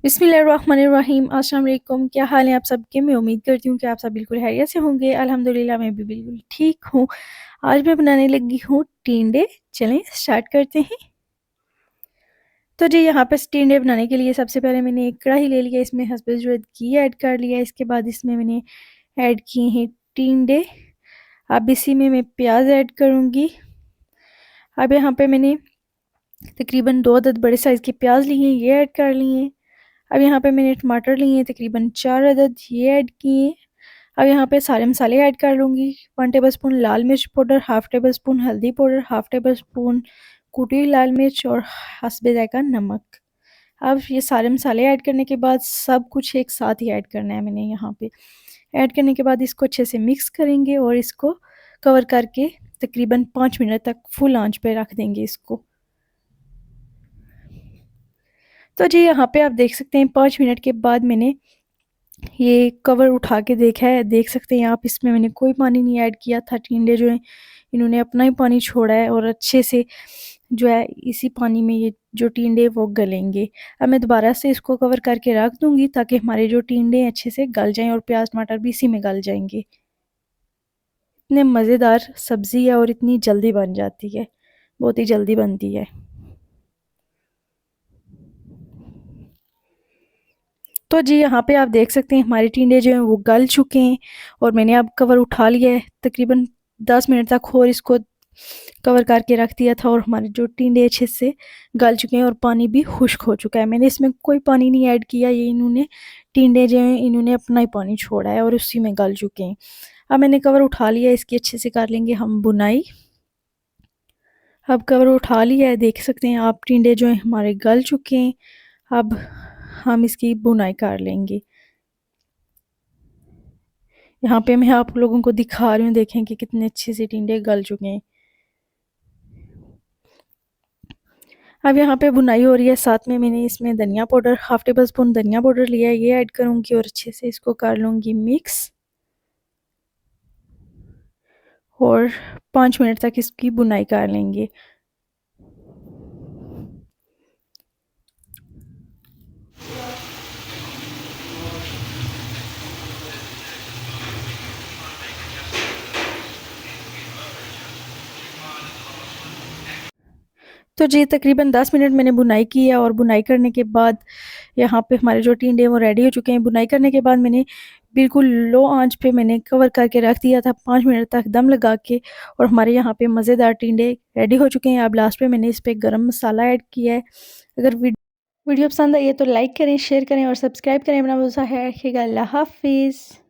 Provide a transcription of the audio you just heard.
बिस्मिल्लाहिर्रहमानिर्रहीम। अस्सलाम वालेकुम। क्या हाल है आप सबके? मैं उम्मीद करती हूँ कि आप सब बिल्कुल खैरियत से होंगे। अल्हम्दुलिल्लाह मैं भी बिल्कुल ठीक हूँ। आज मैं बनाने लगी हूँ टिंडे। चलें स्टार्ट करते हैं। तो जी यहाँ पर टिंडे बनाने के लिए सबसे पहले मैंने एक कढ़ाई ले लिया, इसमें हस्बे ज़रूरत घी ऐड कर लिया। इसके बाद इसमें मैंने ऐड किए हैं टिंडे। अब इसी में मैं प्याज ऐड करूँगी। अब यहाँ पे मैंने तकरीबन 2 अदद बड़े साइज़ के प्याज लिए हैं, ये ऐड कर लिए। अब यहाँ पे मैंने टमाटर लिए हैं तकरीबन 4 अदद, ये ऐड किए। अब यहाँ पे सारे मसाले ऐड कर लूँगी। 1 टेबलस्पून लाल मिर्च पाउडर, हाफ़ टेबलस्पून हल्दी पाउडर, हाफ़ टेबलस्पून कुटी हुई लाल मिर्च और हस्बे ज़ायक़ा नमक। अब ये सारे मसाले ऐड करने के बाद सब कुछ एक साथ ही ऐड करना है मैंने यहाँ पे। ऐड करने के बाद इसको अच्छे से मिक्स करेंगे और इसको कवर करके तकरीबन 5 मिनट तक फुल आंच पे रख देंगे इसको। तो जी यहाँ पे आप देख सकते हैं 5 मिनट के बाद मैंने ये कवर उठा के देखा है। देख सकते हैं आप, इसमें मैंने कोई पानी नहीं ऐड किया था। टिंडे जो हैं इन्होंने अपना ही पानी छोड़ा है और अच्छे से जो है इसी पानी में ये जो टिंडे वो गलेंगे। अब मैं दोबारा से इसको कवर करके रख दूँगी ताकि हमारे जो टिंडे अच्छे से गल जाएँ और प्याज टमाटर भी इसी में गल जाएंगे। इतने मज़ेदार सब्ज़ी है और इतनी जल्दी बन जाती है, बहुत ही जल्दी बनती है। तो जी यहाँ पे आप देख सकते हैं हमारे टिंडे जो हैं वो गल चुके हैं और मैंने अब कवर उठा लिया है। तकरीबन 10 मिनट तक और इसको कवर करके रख दिया था और हमारे जो टिंडे अच्छे से गल चुके हैं और पानी भी खुश्क हो चुका है। मैंने इसमें कोई पानी नहीं ऐड किया, ये इन्होंने टिंडे जो हैं इन्होंने अपना ही पानी छोड़ा है और उसी में गल चुके हैं। अब मैंने कवर उठा लिया, इसकी अच्छे से कर लेंगे हम बुनाई। अब कवर उठा लिया है, देख सकते हैं आप टिंडे जो हैं हमारे गल चुके हैं। अब हम इसकी बुनाई कर लेंगे। यहाँ पे मैं आप लोगों को दिखा रही हूँ, देखें कि कितने अच्छे से टिंडे गल चुके हैं। अब यहाँ पे बुनाई हो रही है, साथ में मैंने इसमें धनिया पाउडर, हाफ़ टेबल स्पून धनिया पाउडर लिया है, ये ऐड करूँगी और अच्छे से इसको कर लूँगी मिक्स और 5 मिनट तक इसकी बुनाई कर लेंगे। तो जी तकरीबन 10 मिनट मैंने बुनाई की है और बुनाई करने के बाद यहाँ पे हमारे जो टिंडे हैं वो रेडी हो चुके हैं। बुनाई करने के बाद मैंने बिल्कुल लो आंच पे मैंने कवर करके रख दिया था 5 मिनट तक दम लगा के और हमारे यहाँ पे मज़ेदार टिंडे रेडी हो चुके हैं। अब लास्ट पे मैंने इस पे गरम मसाला ऐड किया है। अगर वीडियो पसंद आई है तो लाइक करें, शेयर करें और सब्सक्राइब करें। अपना भरोसा है रखिएगा। अल्लाह हाफ़िज़।